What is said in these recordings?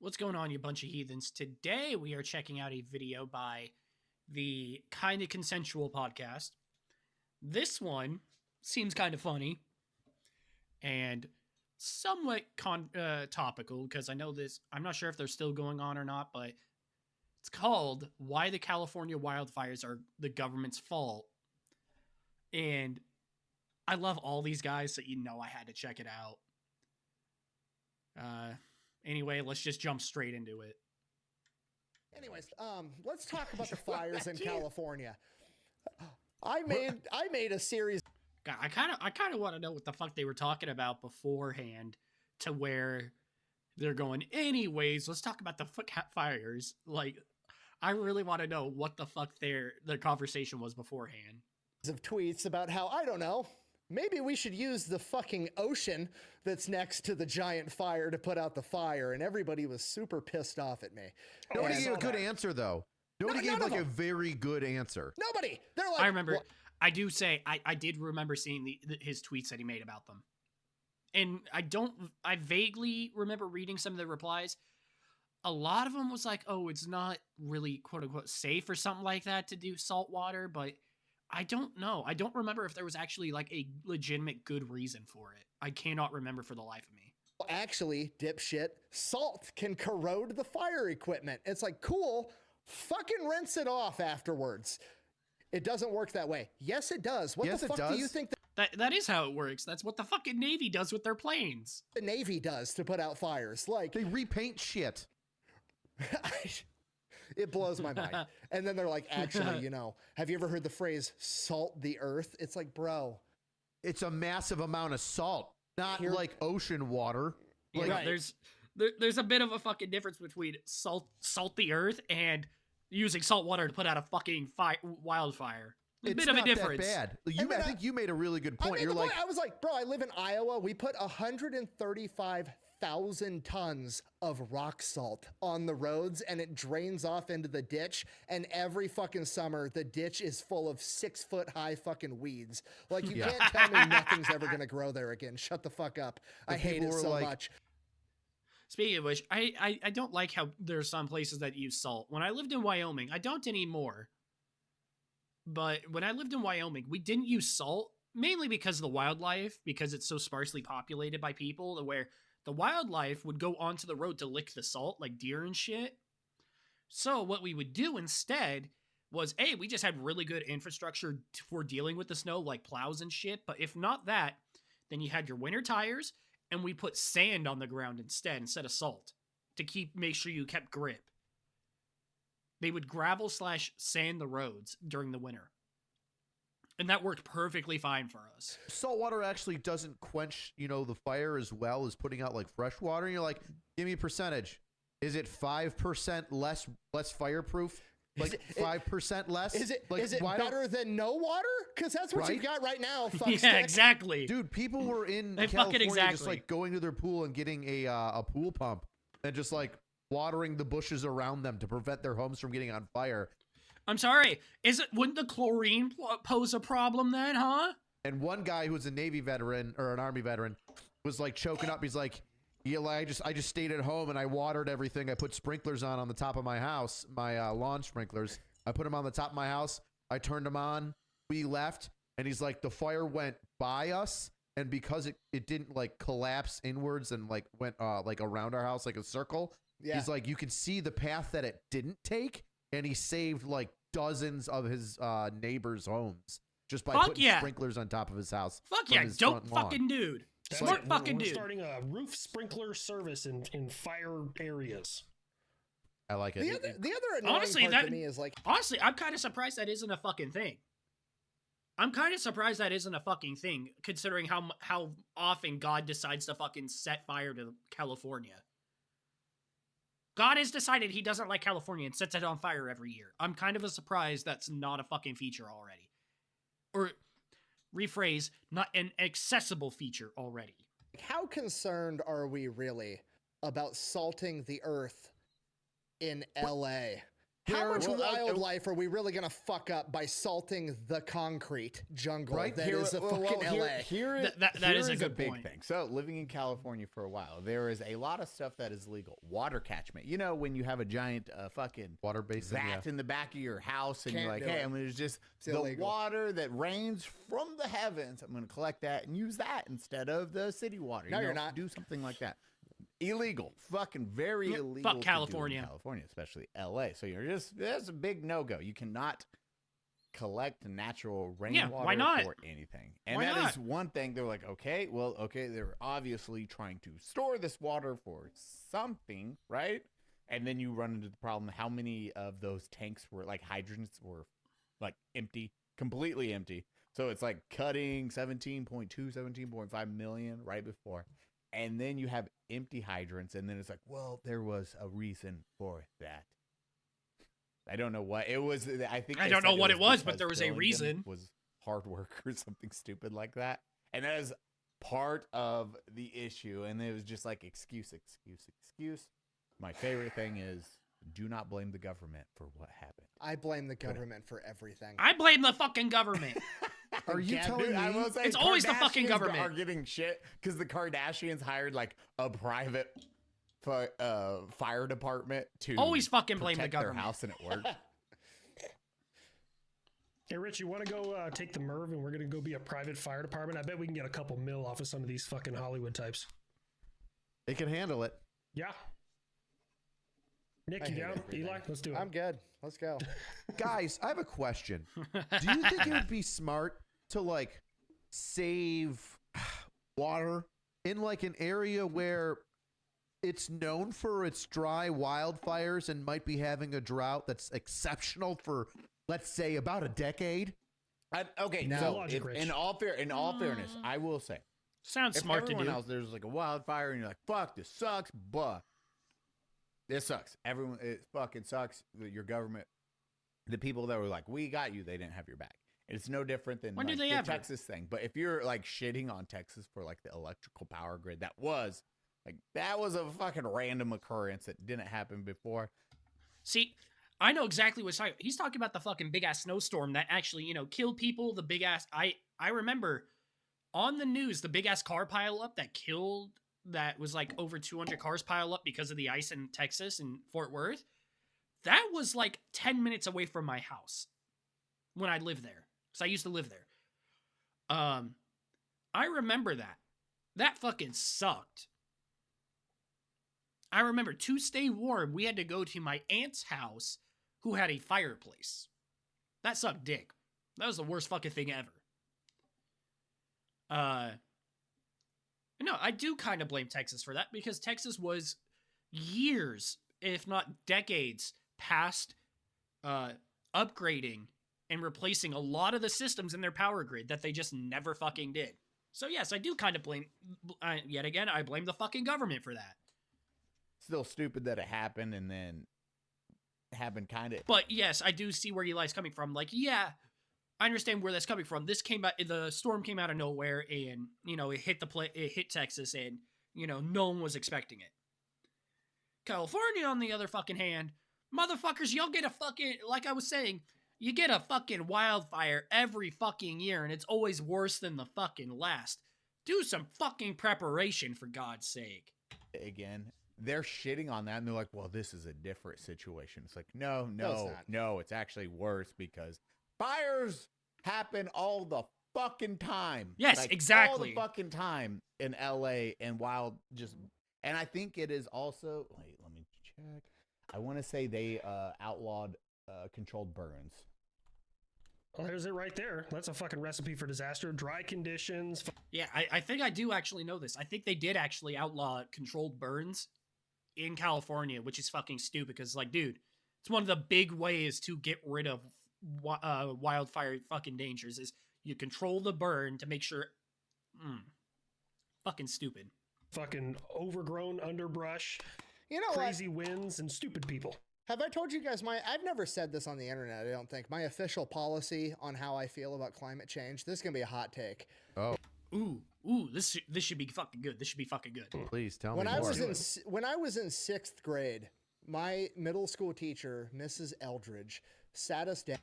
What's going on, you bunch of heathens? Today we are checking out a video by the Kinda Consensual podcast. This one seems kind of funny and somewhat topical because I know this. I'm not sure if they're still going on or not, but it's called "Why the California Wildfires Are the Government's Fault." And I love all these guys, so you know I had to check it out. Anyway, let's just jump straight into it. Anyways, let's talk about the fires in California. I made a series. God, I kind of want to know what the fuck they were talking about beforehand to where they're going. Anyways, let's talk about the fires. Like, I really want to know what the fuck their conversation was beforehand. Of tweets about how, I don't know, maybe we should use the fucking ocean that's next to the giant fire to put out the fire, and everybody was super pissed off at me. Nobody gave a good answer, though. Nobody gave like a very good answer. Nobody. They're like, I remember. What? I do say I did remember seeing his tweets that he made about them, and I vaguely remember reading some of the replies. A lot of them was like, "Oh, it's not really quote unquote safe or something like that to do salt water," but I don't know. I don't remember if there was actually like a legitimate good reason for it. I cannot remember for the life of me. Actually, dipshit, salt can corrode the fire equipment. It's like, cool, fucking rinse it off afterwards. It doesn't work that way. Yes, it does. What the fuck do you think that is how it works? That's what the fucking Navy does with their planes. The Navy does to put out fires. Like, they repaint shit. It blows my mind. And then they're like, actually, you know, have you ever heard the phrase salt the earth? It's like, bro, it's a massive amount of salt, not like ocean water. Like, right. There's a bit of a fucking difference between salt the earth and using salt water to put out a fucking wildfire. A bit of a difference. That bad. I think you made a really good point. You're like, I was like, bro, I live in Iowa. We put 135,000 tons of rock salt on the roads, and it drains off into the ditch. And every fucking summer, the ditch is full of 6-foot-high fucking weeds. Like, you can't tell me nothing's ever gonna grow there again. Shut the fuck up. I hate it so much. Speaking of which, I don't like how there's some places that use salt. When I lived in Wyoming, I don't anymore. But when I lived in Wyoming, we didn't use salt, mainly because of the wildlife, because it's so sparsely populated by people, where the wildlife would go onto the road to lick the salt, like deer and shit. So what we would do instead was, we just had really good infrastructure for dealing with the snow, like plows and shit. But if not that, then you had your winter tires, and we put sand on the ground instead of salt to make sure you kept grip. They would gravel/sand the roads during the winter. And that worked perfectly fine for us. Salt water actually doesn't quench, the fire as well as putting out like fresh water. And you're like, give me a percentage. Is it 5% less fireproof? Like 5% less? Is it better than no water? Because that's what you got right now. Yeah, exactly. Dude, people were in California just like going to their pool and getting a pool pump and just like watering the bushes around them to prevent their homes from getting on fire. I'm sorry. Wouldn't the chlorine pose a problem then, huh? And one guy who was a Navy veteran or an Army veteran was like choking up. He's like, yeah, I just stayed at home and I watered everything. I put sprinklers on the top of my house, my lawn sprinklers. I put them on the top of my house. I turned them on. We left. And he's like, the fire went by us. And because it didn't like collapse inwards and like went like around our house like a circle. Yeah. He's like, you can see the path that it didn't take. And he saved like dozens of his neighbors' homes just by putting sprinklers on top of his house. Fuck yeah, dope fucking dude. Smart fucking dude. We're starting a roof sprinkler service in fire areas. I like it. The other annoying part to me is like... Honestly, I'm kind of surprised that isn't a fucking thing. Considering how often God decides to fucking set fire to California. God has decided he doesn't like California and sets it on fire every year. I'm kind of surprised that's not a fucking feature already. Or, rephrase, not an accessible feature already. How concerned are we really about salting the earth in LA? How much wildlife are we really gonna fuck up by salting the concrete jungle that is a fucking LA? That is a good big point. thing. So living in California for a while, there is a lot of stuff that is legal. Water catchment. You know, when you have a giant fucking Water basin, vat in the back of your house, and Can't you're like, do hey, it. I'm gonna just It's the illegal. water that rains from the heavens. I'm gonna collect that and use that instead of the city water. No, You you're know, not. Do something like that. Illegal, fucking very Yep, illegal. fuck to do California. in California, especially LA. So that's a big no go. You cannot collect natural rainwater why not? for anything. And Why that not? is one thing. They're like, okay, they're obviously trying to store this water for something, right? And then you run into the problem. How many of those tanks were like hydrants were like empty, completely empty? So it's like cutting 17.2, 17.5 million right before. And then you have empty hydrants, and then it's like, well, there was a reason for that. I don't know what it was. I think I they don't know said what it was, but because there was a filling them reason. Was hard work or something stupid like that, and that is part of the issue. And it was just like excuse. My favorite thing is do not blame the government for what happened. I blame the government for everything. I blame the fucking government. Are you telling Dude, I me? will say It's always the fucking Kardashians government. are getting shit because the Kardashians hired like a private fire department to Always fucking blame the protect their government. house, and it worked. Hey, Rich, you want to go take the Merv and we're going to go be a private fire department? I bet we can get a couple mil off of some of these fucking Hollywood types. They can handle it. Yeah. Nick, I you hate down? everything. Eli, let's do it. I'm good. Let's go. Guys, I have a question. Do you think it would be smart to like save water in like an area where it's known for its dry wildfires and might be having a drought that's exceptional for, let's say, about a decade? Okay, No. so Logic, Rich. in all fairness, I will say, Sounds if smart to everyone do. else there's like a wildfire and you're like, fuck, this sucks, but this sucks. Everyone, it fucking sucks. Your government, the people that were like, we got you, they didn't have your back. It's no different than When like, did they the ever? Texas thing. But if you're like shitting on Texas for like the electrical power grid, that was a fucking random occurrence that didn't happen before. See, I know exactly what he's talking about. The fucking big ass snowstorm that actually, killed people. The big ass. I remember on the news the big ass car pile up that was like over 200 cars pile up because of the ice in Texas and Fort Worth. That was like 10 minutes away from my house when I lived there, because I used to live there. I remember that. That fucking sucked. I remember to stay warm, we had to go to my aunt's house who had a fireplace. That sucked dick. That was the worst fucking thing ever. No, I do kind of blame Texas for that, because Texas was years, if not decades, past upgrading and replacing a lot of the systems in their power grid that they just never fucking did. So yes, I do kind of blame, yet again, I blame the fucking government for that. Still stupid that it happened, and then happened kind of. But yes, I do see where Eli's coming from. Like, yeah, I understand where that's coming from. The storm came out of nowhere, and it hit Texas, and no one was expecting it. California, on the other fucking hand, motherfuckers, y'all get a fucking, like I was saying, you get a fucking wildfire every fucking year, and it's always worse than the fucking last. Do some fucking preparation, for God's sake. Again, they're shitting on that, and they're like, well, this is a different situation. It's like, no, it's not. it's actually worse, because fires happen all the fucking time. Yes, Like, exactly. all the fucking time in LA, and and I think it is also, wait, let me check. I want to say they outlawed controlled burns. Well, there's it right there. That's a fucking recipe for disaster. Dry conditions. Yeah, I think I do actually know this. I think they did actually outlaw controlled burns in California, which is fucking stupid, because, like, dude, it's one of the big ways to get rid of wildfire fucking dangers is you control the burn to make sure. Fucking stupid. Fucking overgrown underbrush. You know Crazy winds and stupid people. Have I told you guys I've never said this on the internet, I don't think. My official policy on how I feel about climate change. This is going to be a hot take. Oh, Ooh, this should be fucking good. This should be fucking good. please tell me When more. I was in 6th grade, my middle school teacher, Mrs. Eldridge, sat us down.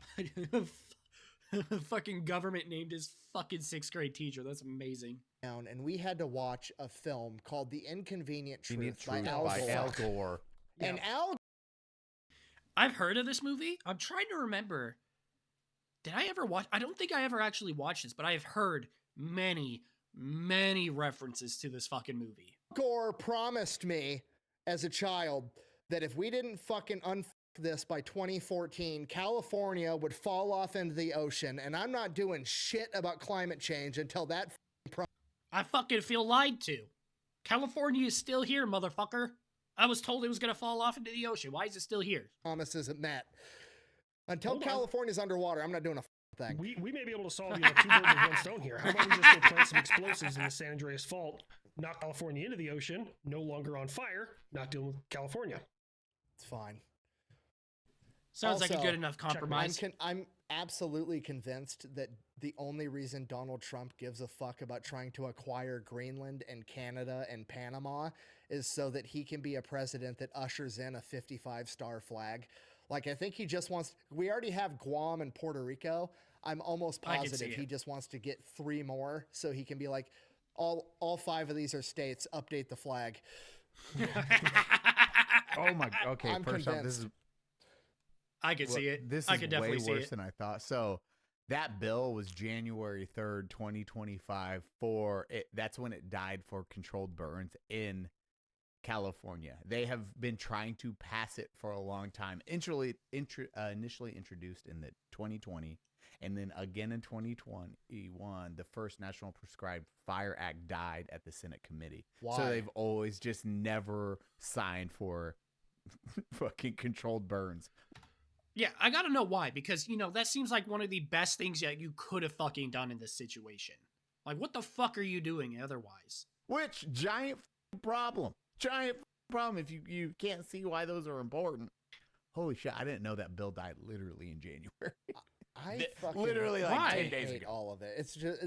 Fucking government named his fucking 6th grade teacher. That's amazing. And we had to watch a film called The Inconvenient Truth, By Al Gore. Gore. And Al I've heard of this movie. I'm trying to remember. Did I ever watch? I don't think I ever actually watched this, but I've heard many, many references to this fucking movie. Gore promised me as a child that if we didn't fucking this by 2014, California would fall off into the ocean, and I'm not doing shit about climate change until that I fucking feel lied to. California is still here, motherfucker. I was told it was gonna fall off into the ocean. Why is it still here? promise isn't met. Until California's underwater, I'm not doing a thing. We may be able to solve two birds with one stone here. How about we just go plant some explosives in the San Andreas Fault, knock California into the ocean, no longer on fire, not dealing with California. It's fine. Sounds like a Also, good enough compromise. I'm absolutely convinced that the only reason Donald Trump gives a fuck about trying to acquire Greenland and Canada and Panama is so that he can be a president that ushers in a 55-star flag. Like, I think he just wants... We already have Guam and Puerto Rico. I'm almost positive he just wants to get 3 more so he can be like, all 5 of these are states, update the flag. Oh my. Okay, I'm first off, convinced. this is I could see it. This is I could definitely way see worse it. than I thought. So that bill was January 3rd, 2025 for it. That's when it died for controlled burns in California. They have been trying to pass it for a long time. Initially introduced in the 2020 and then again in 2021, the first National Prescribed Fire Act died at the Senate committee. Why? So they've always just never signed for fucking controlled burns. Yeah, I gotta know why, because, you know, that seems like one of the best things that you could have fucking done in this situation. Like, what the fuck are you doing otherwise? Which giant problem if you can't see why those are important. Holy shit, I didn't know that bill died literally in January. I fucking literally like 10 days hate ago. all of it. It's just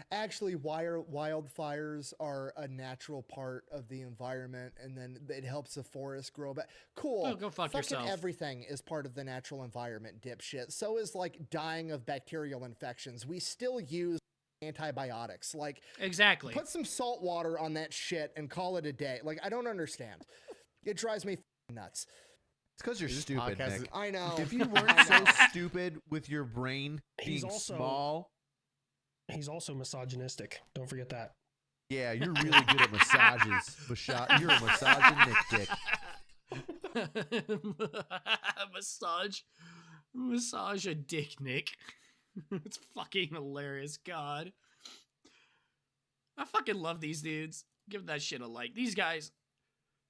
actually wildfires are a natural part of the environment, and then it helps the forest grow back. Cool. Oh, go fuck Fucking yourself. everything is part of the natural environment, dipshit. So is like dying of bacterial infections. We still use antibiotics. Like, Exactly. put some salt water on that shit and call it a day. Like, I don't understand. It drives me nuts. It's because you're stupid, podcast Nick. I know. If you weren't so stupid with your brain He's being also- small, He's also misogynistic. Don't forget that. yeah, you're really good at massages. You're a misogynistic dick. Massage a dick, Nick. It's fucking hilarious. God, I fucking love these dudes. Give that shit a like. These guys,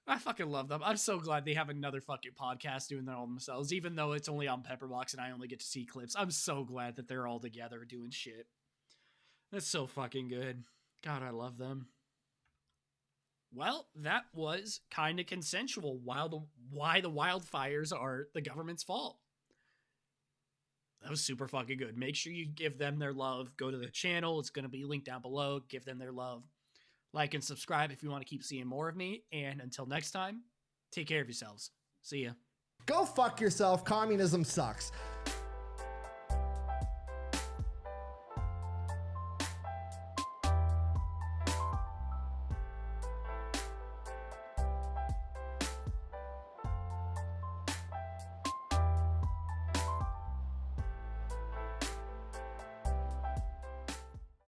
I fucking love them. I'm so glad they have another fucking podcast doing that all themselves, even though it's only on Pepperbox and I only get to see clips. I'm so glad that they're all together doing shit. That's so fucking good. God, I love them. Well, that was kind of consensual. Why the wildfires are the government's fault. That was super fucking good. Make sure you give them their love. Go to the channel. It's going to be linked down below. Give them their love. Like and subscribe if you want to keep seeing more of me. And until next time, take care of yourselves. See ya. Go fuck yourself. Communism sucks.